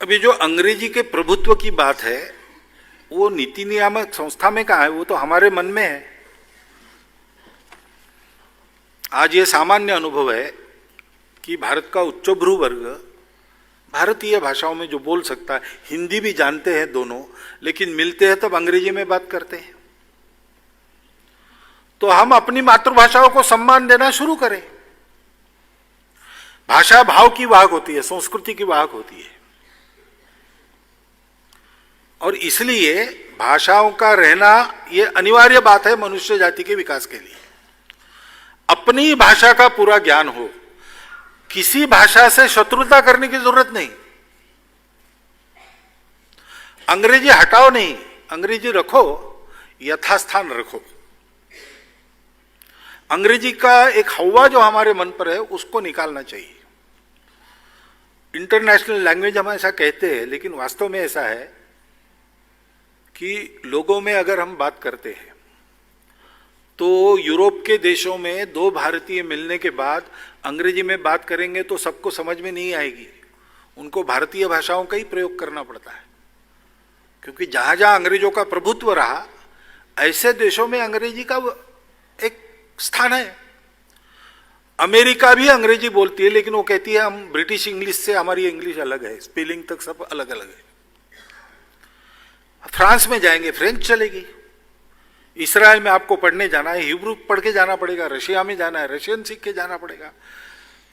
अभी जो अंग्रेजी के प्रभुत्व की बात है वो नीति नियामक संस्था में कहाँ है, वो तो हमारे मन में है। आज ये सामान्य अनुभव है कि भारत का उच्चभ्रू वर्ग भारतीय भाषाओं में जो बोल सकता है, हिंदी भी जानते हैं दोनों, लेकिन मिलते हैं तब अंग्रेजी में बात करते हैं। तो हम अपनी मातृभाषाओं को सम्मान देना शुरू करें। भाषा भाव की वाहक होती है, संस्कृति की वाहक होती है, और इसलिए भाषाओं का रहना यह अनिवार्य बात है मनुष्य जाति के विकास के लिए। अपनी भाषा का पूरा ज्ञान हो, किसी भाषा से शत्रुता करने की जरूरत नहीं। अंग्रेजी हटाओ नहीं, अंग्रेजी रखो, यथास्थान रखो। अंग्रेजी का एक हवा जो हमारे मन पर है उसको निकालना चाहिए। इंटरनेशनल लैंग्वेज हम ऐसा कहते हैं, लेकिन वास्तव में ऐसा है कि लोगों में अगर हम बात करते हैं तो यूरोप के देशों में दो भारतीय मिलने के बाद अंग्रेजी में बात करेंगे तो सबको समझ में नहीं आएगी। उनको भारतीय भाषाओं का ही प्रयोग करना पड़ता है, क्योंकि जहां जहां अंग्रेजों का प्रभुत्व रहा ऐसे देशों में अंग्रेजी का एक स्थान है। अमेरिका भी अंग्रेजी बोलती है, लेकिन वो कहती है हम ब्रिटिश इंग्लिश से, हमारी इंग्लिश अलग है, स्पेलिंग तक सब अलग अलग है। फ्रांस में जाएंगे फ्रेंच चलेगी, इसराइल में आपको पढ़ने जाना है हिब्रू पढ़ के जाना पड़ेगा, रशिया में जाना है रशियन सीख के जाना पड़ेगा,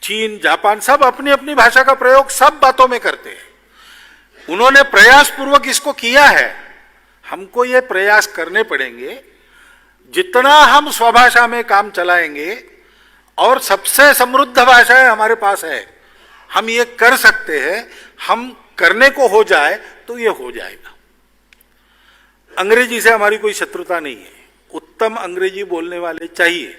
चीन जापान सब अपनी अपनी भाषा का प्रयोग सब बातों में करते हैं। उन्होंने प्रयास पूर्वक इसको किया है, हमको ये प्रयास करने पड़ेंगे। जितना हम स्वभाषा में काम चलाएंगे, और सबसे समृद्ध भाषाएं हमारे पास है, हम ये कर सकते हैं, हम करने को हो जाए तो ये हो जाएगा। अंग्रेजी से हमारी कोई शत्रुता नहीं है, उत्तम अंग्रेजी बोलने वाले चाहिए,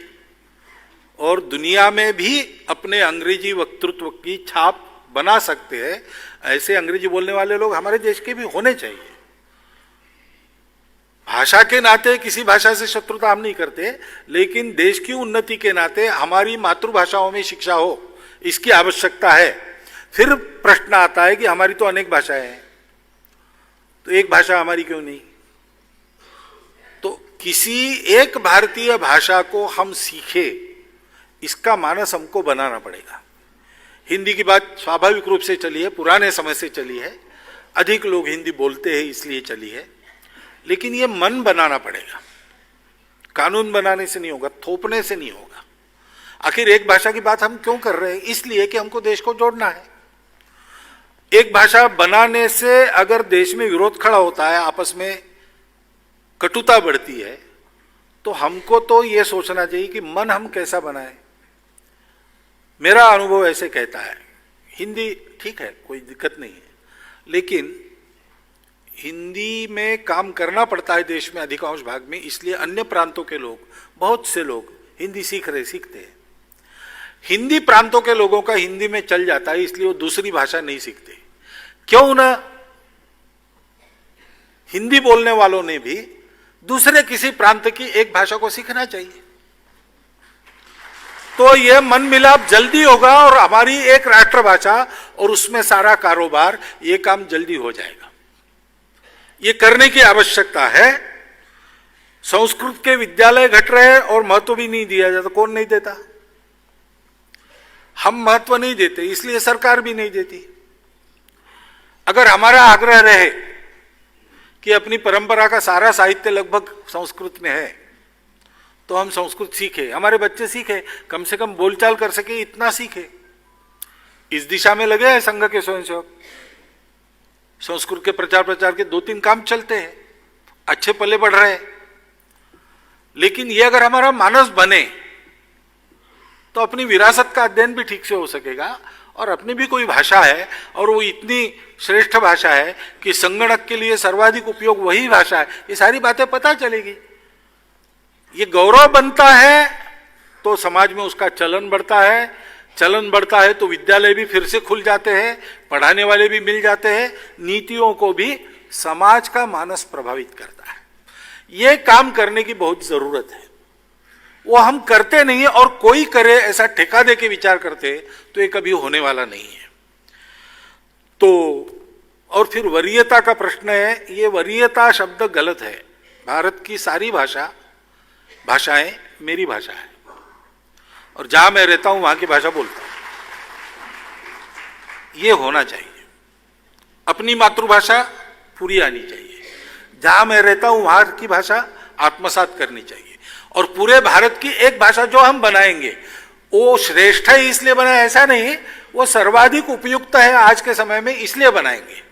और दुनिया में भी अपने अंग्रेजी वक्तृत्व की छाप बना सकते हैं। ऐसे अंग्रेजी बोलने वाले लोग हमारे देश के भी होने चाहिए। भाषा के नाते किसी भाषा से शत्रुता हम नहीं करते, लेकिन देश की उन्नति के नाते हमारी मातृभाषाओं में शिक्षा हो, इसकी आवश्यकता है। फिर प्रश्न आता है कि हमारी तो अनेक भाषाएं हैं, तो एक भाषा हमारी क्यों नहीं? तो किसी एक भारतीय भाषा को हम सीखे, इसका मानस हमको बनाना पड़ेगा। हिंदी की बात स्वाभाविक रूप से चली है, पुराने समय से चली है, अधिक लोग हिंदी बोलते हैं इसलिए चली है, लेकिन ये मन बनाना पड़ेगा। कानून बनाने से नहीं होगा, थोपने से नहीं होगा। आखिर एक भाषा की बात हम क्यों कर रहे हैं? इसलिए कि हमको देश को जोड़ना है। एक भाषा बनाने से अगर देश में विरोध खड़ा होता है, आपस में कटुता बढ़ती है, तो हमको तो ये सोचना चाहिए कि मन हम कैसा बनाएं। मेरा अनुभव ऐसे कहता है, हिंदी ठीक है, कोई दिक्कत नहीं है, लेकिन हिंदी में काम करना पड़ता है देश में अधिकांश भाग में, इसलिए अन्य प्रांतों के लोग, बहुत से लोग हिंदी सीखते हैं। हिंदी प्रांतों के लोगों का हिंदी में चल जाता है, इसलिए वो दूसरी भाषा नहीं सीखते। क्यों ना हिंदी बोलने वालों ने भी दूसरे किसी प्रांत की एक भाषा को सीखना चाहिए, तो यह मन मिलाप जल्दी होगा और हमारी एक राष्ट्रभाषा और उसमें सारा कारोबार, ये काम जल्दी हो जाएगा। ये करने की आवश्यकता है। संस्कृत के विद्यालय घट रहे हैं और महत्व भी नहीं दिया जाता। कौन नहीं देता? हम महत्व नहीं देते, इसलिए सरकार भी नहीं देती। अगर हमारा आग्रह रहे कि अपनी परंपरा का सारा साहित्य लगभग संस्कृत में है, तो हम संस्कृत सीखे, हमारे बच्चे सीखे, कम से कम बोलचाल कर सके, इतना सीखे। इस दिशा में लगे हैं संघ के स्वयंसेवक। संस्कृत के प्रचार के 2-3 काम चलते हैं, अच्छे पल्ले बढ़ रहे हैं। लेकिन ये अगर हमारा मानस बने तो अपनी विरासत का अध्ययन भी ठीक से हो सकेगा, और अपनी भी कोई भाषा है और वो इतनी श्रेष्ठ भाषा है कि संगणक के लिए सर्वाधिक उपयोग वही भाषा है, ये सारी बातें पता चलेगी। ये गौरव बनता है तो समाज में उसका चलन बढ़ता है, चलन बढ़ता है तो विद्यालय भी फिर से खुल जाते हैं, पढ़ाने वाले भी मिल जाते हैं, नीतियों को भी समाज का मानस प्रभावित करता है। ये काम करने की बहुत जरूरत है। वो हम करते नहीं है, और कोई करे ऐसा ठेका दे के विचार करते तो ये कभी होने वाला नहीं है। तो और फिर वरीयता का प्रश्न है, ये वरीयता शब्द गलत है। भारत की सारी भाषाएं मेरी भाषा है और जहां मैं रहता हूं वहां की भाषा बोलता हूं। ये होना चाहिए। अपनी मातृभाषा पूरी आनी चाहिए, जहां मैं रहता हूं वहां की भाषा आत्मसात करनी चाहिए। और पूरे भारत की एक भाषा जो हम बनाएंगे वो श्रेष्ठ है इसलिए बना, ऐसा नहीं, वो सर्वाधिक उपयुक्त है आज के समय में इसलिए बनाएंगे,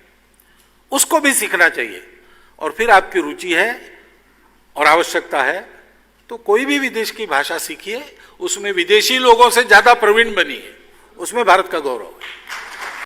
उसको भी सीखना चाहिए। और फिर आपकी रुचि है और आवश्यकता है तो कोई भी विदेश की भाषा सीखिए, उसमें विदेशी लोगों से ज्यादा प्रवीण बनिए, उसमें भारत का गौरव है।